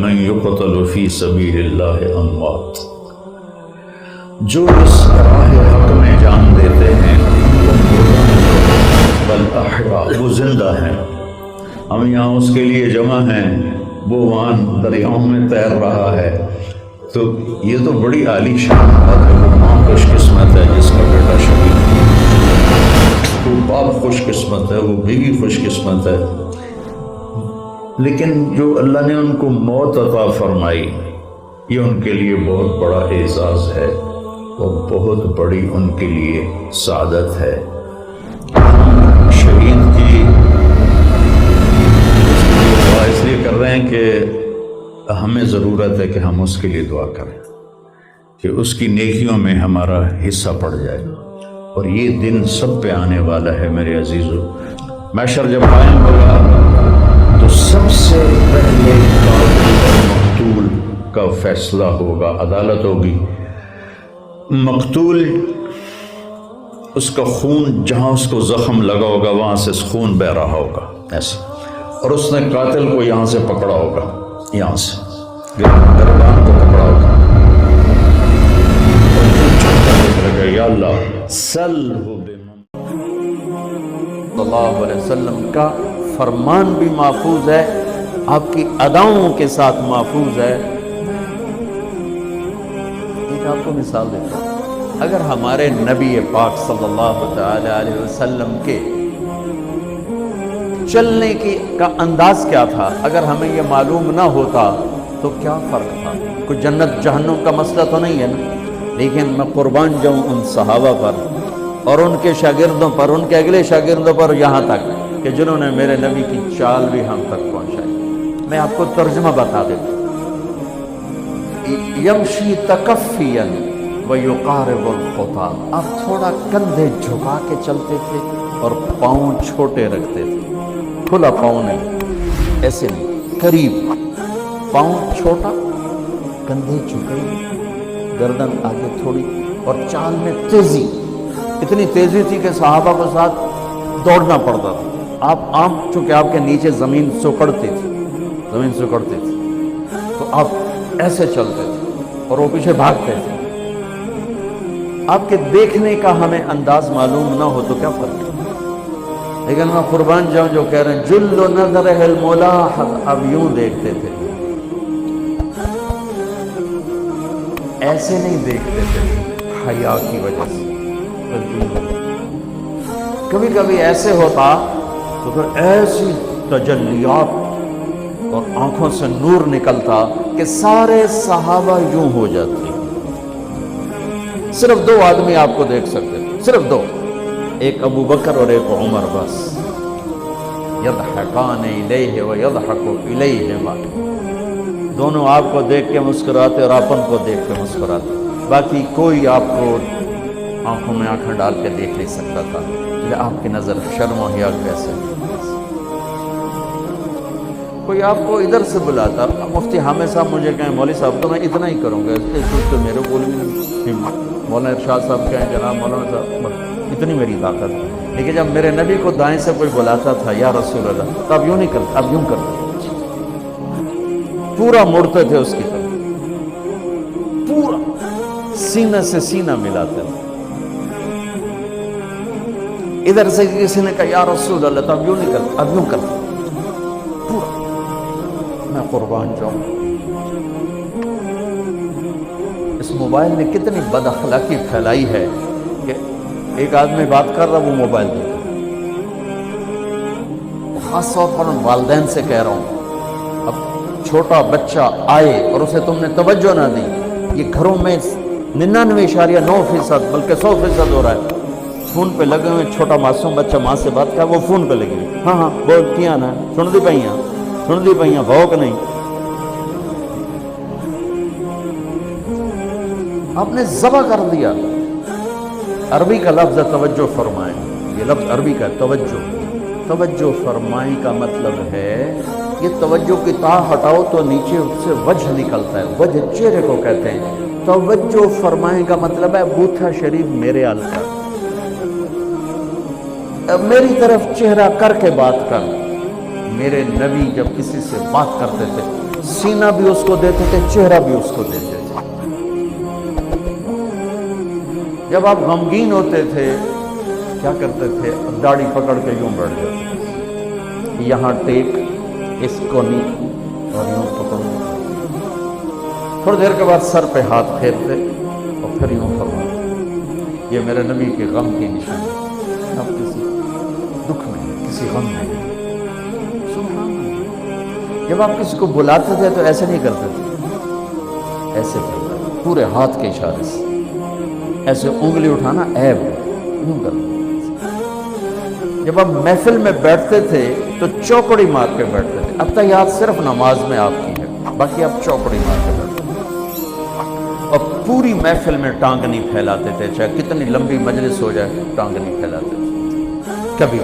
من يقتل في سبيل الله اموات، جو اس راہ حق میں جان دیتے ہیں بل احیاء، وہ زندہ ہیں، ہم یہاں اس کے لیے جمع ہیں، وہ وہاں دریاؤں میں تیر رہا ہے۔ تو یہ تو بڑی عالی شان بات ہے۔ وہ ماں خوش قسمت ہے جس کا بیٹا شہید ہے، وہ باپ خوش قسمت ہے، وہ بیوی خوش قسمت ہے، لیکن جو اللہ نے ان کو موت عطا فرمائی یہ ان کے لیے بہت بڑا اعزاز ہے اور بہت بڑی ان کے لیے سعادت ہے۔ شہید کی دعا اس لیے کر رہے ہیں کہ ہمیں ضرورت ہے کہ ہم اس کے لیے دعا کریں کہ اس کی نیکیوں میں ہمارا حصہ پڑ جائے، اور یہ دن سب پہ آنے والا ہے میرے عزیزو۔ محشر جب قائم ہوگا تو سب سے پہلے قاتل اور مقتول کا فیصلہ ہوگا، عدالت ہوگی۔ مقتول اس کا خون جہاں اس کو زخم لگا ہوگا وہاں سے خون بہ رہا ہوگا ایسے، اور اس نے قاتل کو یہاں سے پکڑا ہوگا، یہاں سے گردان کو پکڑا ہوگا، اور چھوٹا دیکھ رہے گا یا اللہ صلی اللہ علیہ وسلم کا فرمان بھی محفوظ ہے، آپ کی اداؤں کے ساتھ محفوظ ہے۔ ایک آپ کو مثال دیتا ہوں، اگر ہمارے نبی پاک صلی اللہ تعالی علیہ وسلم کے چلنے کا انداز کیا تھا، اگر ہمیں یہ معلوم نہ ہوتا تو کیا فرق تھا؟ کوئی جنت جہنم کا مسئلہ تو نہیں ہے نا، لیکن میں قربان جاؤں ان صحابہ پر اور ان کے شاگردوں پر، ان کے اگلے شاگردوں پر، یہاں تک کہ جنہوں نے میرے نبی کی چال بھی ہم تک پہنچائی۔ میں آپ کو ترجمہ بتا دیتا ہوں۔ یمشی تکفیا ویقارب الخطا، آپ تھوڑا کندھے جھکا کے چلتے تھے اور پاؤں چھوٹے رکھتے تھے، کھلا پاؤں نہیں، ایسے نہیں، قریب، پاؤں چھوٹا، کندھے جھکے، گردن آگے تھوڑی، اور چال میں تیزی، اتنی تیزی تھی کہ صحابہ کو ساتھ دوڑنا پڑتا تھا۔ آپ عام چونکہ آپ کے نیچے زمین سکڑتی تھی تو آپ ایسے چلتے تھے اور وہ پیچھے بھاگتے تھے۔ آپ کے دیکھنے کا ہمیں انداز معلوم نہ ہو تو کیا فرق ہے، لیکن میں قربان جاؤں جو کہہ رہے ہیں جل و نظر الملاحظ، اب یوں دیکھتے تھے، ایسے نہیں دیکھتے تھے حیا کی وجہ سے۔ کبھی کبھی ایسے ہوتا تو پھر ایسی تجلیات اور آنکھوں سے نور نکلتا کہ سارے صحابہ یوں ہو جاتے۔ صرف دو آدمی آپ کو دیکھ سکتے تھے، صرف دو، ایک ابو بکر اور ایک عمر، بس۔ یضحکان الیہ ویضحک الیہما، دونوں آپ کو دیکھ کے مسکراتے اور آپ ان کو دیکھ کے مسکراتے، باقی کوئی آپ کو آنکھوں میں آنکھیں ڈال کے دیکھ نہیں سکتا تھا کہ آپ کی نظر شرم و حیا کیسے۔ کوئی آپ کو ادھر سے بلاتا، مفتی حامد صاحب مجھے کہیں مولوی صاحب تو میں اتنا ہی کروں گا، تو میرے بول بھی نہیں، مولانا ارشاد صاحب کہیں جناب مولانا صاحب، اتنی میری طاقت ہے۔ لیکن جب میرے نبی کو دائیں سے کوئی بلاتا تھا یا رسول اللہ، تو اب یوں نہیں کرتے، اب یوں کرتے، پورا مڑتے تھے اس کی طرف، پورا سینہ سے سینہ ملاتے تھے۔ ادھر سے کسی نے کہا یا رسول اللہ، تو اب یوں نہیں کرتے، اب یوں کرتے، پورا۔ میں قربان جاؤں، اس موبائل نے کتنی بد اخلاقی پھیلائی ہے کہ ایک آدمی بات کر رہا وہ موبائل دے رہا۔ خاص طور پر والدین سے کہہ رہا ہوں، اب چھوٹا بچہ آئے اور اسے تم نے توجہ نہ دی، یہ گھروں میں 99.9% بلکہ 100% ہو رہا ہے، فون پہ لگے ہوئے، چھوٹا معصوم بچہ ماں سے بات کر وہ فون پہ لگی، ہاں ہاں بولتیاں نا، سن دی پئیاں بھوک نہیں۔ آپ نے ذبح کر دیا۔ عربی کا لفظ ہے توجہ فرمائیں، یہ لفظ عربی کا توجہ فرمائیں کا مطلب ہے یہ توجہ کی تا ہٹاؤ تو نیچے اس سے وجہ نکلتا ہے، وجہ چہرے کو کہتے ہیں۔ توجہ فرمائیں کا مطلب ہے بوتھا شریف میرے الفا، میری طرف چہرہ کر کے بات کر۔ میرے نبی جب کسی سے بات کرتے تھے سینہ بھی اس کو دیتے تھے، چہرہ بھی اس کو دیتے تھے۔ جب آپ غمگین ہوتے تھے کیا کرتے تھے؟ داڑھی پکڑ کے یوں بیٹھ جاتے، یہاں ٹیک، اس کو نہیں، اور یوں پکڑ۔ تھوڑی دیر کے بعد سر پہ ہاتھ پھیرتے اور پھر یوں فرماتے، یہ میرے نبی کے غم کی نشانی ہے۔ اب کسی دکھ میں، کسی غم میں، سبحان اللہ۔ جب آپ کسی کو بلاتے تھے تو ایسے نہیں کرتے تھے، ایسے کرتے تھے، پورے ہاتھ کے اشارے سے، ایسے انگلی اٹھانا عیب ہے، یوں کرتے تھے۔ جب آپ محفل میں بیٹھتے تھے تو چوکڑی مار کے بیٹھتے تھے۔ اب تحیات صرف نماز میں آپ کی ہے، باقی آپ چوکڑی مار کے بیٹھتے تھے، اور پوری محفل میں ٹانگ نہیں پھیلاتے تھے، چاہے کتنی لمبی مجلس ہو جائے ٹانگ نہیں پھیلاتے تھے کبھی۔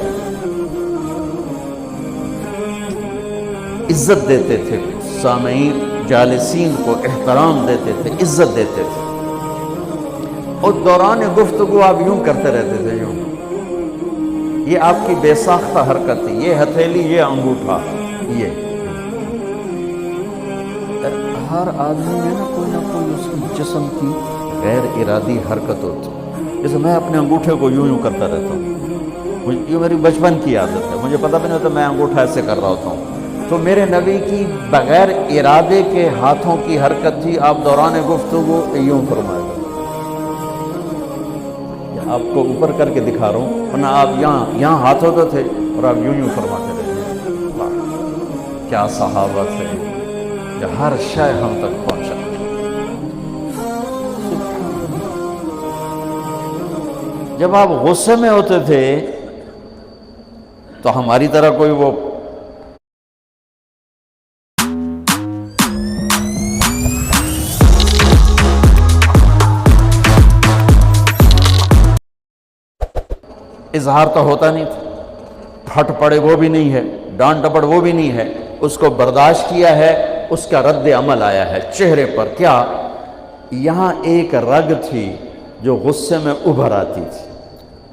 عزت دیتے تھے، سامعین جالسین کو احترام دیتے تھے، عزت دیتے تھے، اور دوران گفتگو آپ یوں کرتے رہتے تھے، یوں۔ یہ آپ کی بے ساختہ حرکت تھی، یہ ہتھیلی، یہ انگوٹھا، یہ۔ ہر آدمی میں نا کوئی اس کی جسم کی غیر ارادی حرکت ہوتی ہے۔ جیسے میں اپنے انگوٹھے کو یوں کرتا رہتا ہوں، یہ میری بچپن کی عادت ہے، مجھے پتہ بھی نہیں ہوتا میں انگوٹھا ایسے کر رہا ہوتا ہوں۔ تو میرے نبی کی بغیر ارادے کے ہاتھوں کی حرکت تھی، آپ دوران گفتگو یوں فرمائے گا۔ آپ کو اوپر کر کے دکھا رہا ہوں، ورنہ آپ یہاں ہاتھ ہوتے تھے اور آپ یوں فرماتے رہتے۔ واہ کیا صحابت ہے، کہ ہر شے ہم تک پہنچا۔ جب آپ غصے میں ہوتے تھے تو ہماری طرح کوئی وہ اظہار تو ہوتا نہیں تھا، پھٹ پڑے وہ بھی نہیں ہے، ڈانٹ ڈپٹ وہ بھی نہیں ہے، اس کو برداشت کیا ہے، اس کا رد عمل آیا ہے چہرے پر۔ کیا؟ یہاں ایک رگ تھی جو غصے میں ابھر آتی تھی،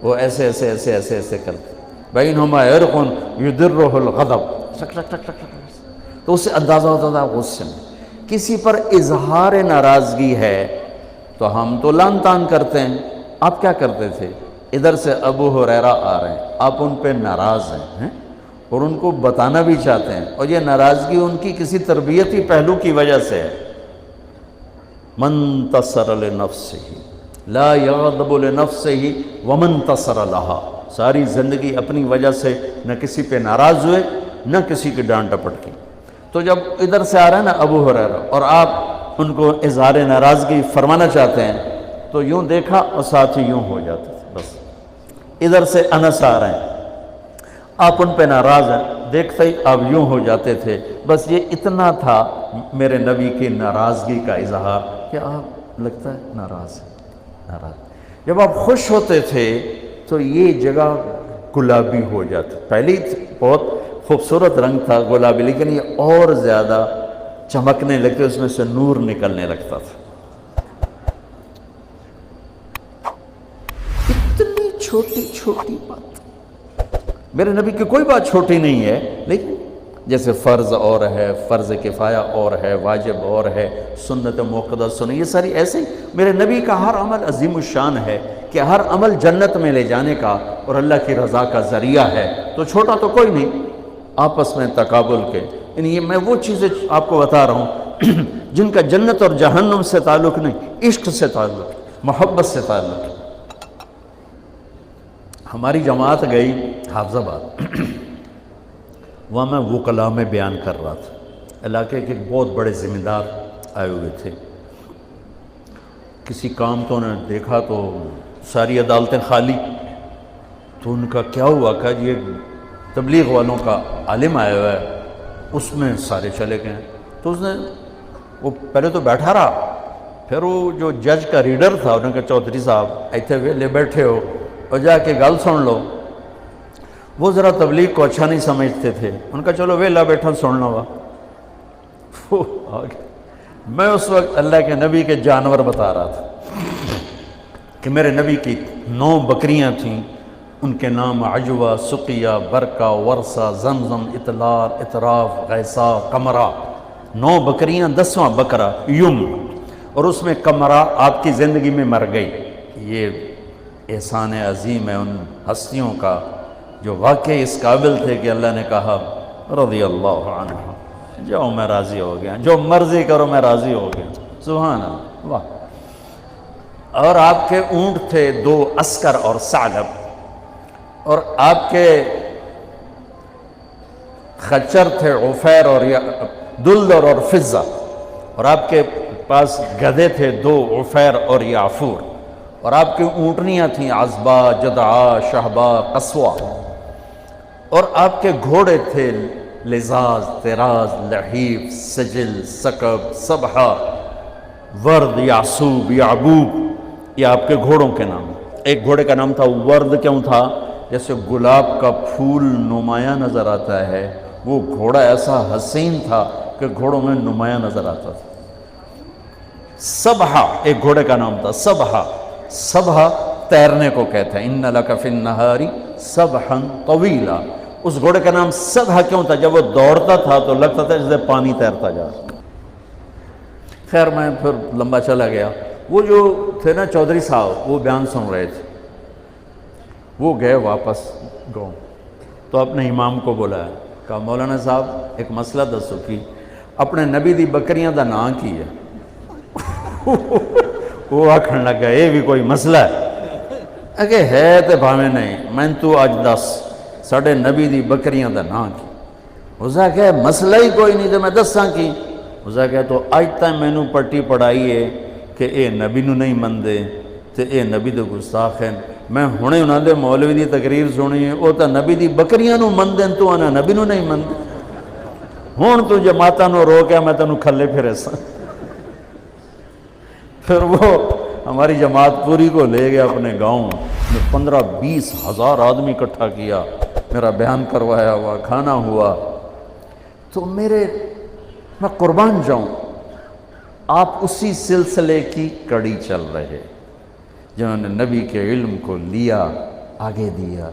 وہ ایسے ایسے ایسے ایسے ایسے کرتے، بینہما عرق یدرہ الغضب، تو اس سے اندازہ ہوتا تھا غصے میں کسی پر اظہار ناراضگی ہے تو ہم تو لان تان کرتے ہیں۔ آپ کیا کرتے تھے؟ ادھر سے ابو ہریرہ آ رہے ہیں، آپ ان پہ ناراض ہیں اور ان کو بتانا بھی چاہتے ہیں، اور یہ ناراضگی ان کی کسی تربیتی پہلو کی وجہ سے ہے۔ من تصر لنفسہ لا یغضب لنفسہ ومن تصر لہا، ساری زندگی اپنی وجہ سے نہ کسی پہ ناراض ہوئے نہ کسی کی ڈانٹ ڈپٹ کی۔ تو جب ادھر سے آ رہا ہے نا ابو ہریرہ اور آپ ان کو اظہار ناراضگی فرمانا چاہتے ہیں تو یوں دیکھا اور ساتھ ہی یوں ہو جاتے تھے۔ بس ادھر سے انس آ رہے ہیں، آپ ان پہ ناراض ہیں، دیکھتے ہی آپ یوں ہو جاتے تھے۔ بس یہ اتنا تھا میرے نبی کی ناراضگی کا اظہار کہ آپ لگتا ہے ناراض ہیں، ناراض۔ جب آپ خوش ہوتے تھے تو یہ جگہ گلابی ہو جاتی، پہلی بہت خوبصورت رنگ تھا گلابی، لیکن یہ اور زیادہ چمکنے لگتے، اس میں سے نور نکلنے لگتا تھا۔ اتنی چھوٹی چھوٹی بات، میرے نبی کی کوئی بات چھوٹی نہیں ہے، لیکن جیسے فرض اور ہے، فرض کفایہ اور ہے، واجب اور ہے، سنت موقدہ سنت، یہ ساری ایسے ہی میرے نبی کا ہر عمل عظیم الشان ہے کہ ہر عمل جنت میں لے جانے کا اور اللہ کی رضا کا ذریعہ ہے، تو چھوٹا تو کوئی نہیں۔ آپس میں تقابل کے، یعنی یہ میں وہ چیزیں آپ کو بتا رہا ہوں جن کا جنت اور جہنم سے تعلق نہیں، عشق سے تعلق، محبت سے تعلق۔ ہماری جماعت گئی حافظ آباد، وہاں میں وکلاء میں بیان کر رہا تھا، علاقے کے بہت بڑے ذمہ دار آئے ہوئے تھے، کسی کام تو انہوں نے دیکھا تو ساری عدالتیں خالی، تو ان کا کیا ہوا کہ یہ تبلیغ والوں کا عالم آیا ہوا ہے، اس میں سارے چلے گئے۔ تو اس نے وہ پہلے تو بیٹھا رہا، پھر وہ جو جج کا ریڈر تھا انہوں نے کہا چودھری صاحب ایتھے ویلے بیٹھے ہو اور جا کے گل سن لو۔ وہ ذرا تبلیغ کو اچھا نہیں سمجھتے تھے، ان کا چلو ویلا بیٹھا سن لو۔ وہ آگے میں اس وقت اللہ کے نبی کے جانور بتا رہا تھا کہ میرے نبی کی 9 بکریاں تھیں، ان کے نام عجوہ، سقیہ، برکہ، ورثہ، زمزم، اطلال، اطراف، غیثہ، قمرہ، 9 بکریاں 10واں بکرا یم، اور اس میں کمرہ آپ کی زندگی میں مر گئی۔ یہ احسان عظیم ہے ان ہستیوں کا جو واقعی اس قابل تھے کہ اللہ نے کہا رضی اللہ عنہ، جاؤ میں راضی ہو گیا، جو مرضی کرو میں راضی ہو گیا۔ سبحان اللہ، واہ۔ اور آپ کے اونٹ تھے 2 عسکر اور ثعلب، اور آپ کے خچر تھے عفیر اور دلدر اور فضہ، اور آپ کے پاس گدھے تھے 2 عفیر اور یعفور، اور آپ کی اونٹنیاں تھیں عزبہ، جدعا، شہبہ، قصوہ، اور آپ کے گھوڑے تھے لزاز، طراز، لحیف، سجل، سکب، سبحہ، ورد، یعصوب، یعبوب، یہ آپ کے گھوڑوں کے نام۔ ایک گھوڑے کا نام تھا ورد، کیوں تھا؟ جیسے گلاب کا پھول نمایاں نظر آتا ہے، وہ گھوڑا ایسا حسین تھا کہ گھوڑوں میں نمایاں نظر آتا تھا۔ سبحہ، ایک گھوڑے کا نام تھا سبحہ، سبحہ تیرنے کو کہتے ہیں، ان لک فی النہار سبحا طویلا۔ اس گھوڑے کا نام سبحہ کیوں تھا؟ جب وہ دوڑتا تھا تو لگتا تھا جیسے پانی تیرتا جا رہا۔ خیر میں پھر لمبا چلا گیا۔ وہ جو تھے نا چودھری صاحب، وہ بیان سن رہے تھے، وہ گئے واپس گاؤں، تو اپنے امام کو بلایا، کہا مولانا صاحب ایک مسئلہ دسو کی اپنے نبی دی بکریاں دا نام کی ہے؟ وہ آکھن لگا یہ بھی کوئی مسئلہ ہے؟ کہ ہے تے بھاویں نہیں، میں تو آج دس ساڑھے نبی دی بکریاں دا نام کی۔ اسا کہ مسئلہ ہی کوئی نہیں تو میں دساں کی۔ اسا کہ تو آج تک میں نو پٹی پڑھائی ہے کہ اے نبی نو نہیں مندے تے اے نبی دے گستاخ ہیں۔ میں ہونے انہاں دے مولوی دی تقریر سنی ہے، او تا نبی دی بکریاں نو مندیں تو آنا نبی نو نہیں مندے۔ ہون تو جماعتاں نو رو کے میں تنو کھلے پھرے سا۔ پھر وہ ہماری جماعت پوری کو لے گیا اپنے گاؤں میں، 15-20 ہزار آدمی اکٹھا کیا، میرا بیان کروایا ہوا، کھانا ہوا۔ تو میں قربان جاؤں، آپ اسی سلسلے کی کڑی چل رہے جنہوں نے نبی کے علم کو لیا، آگے دیا،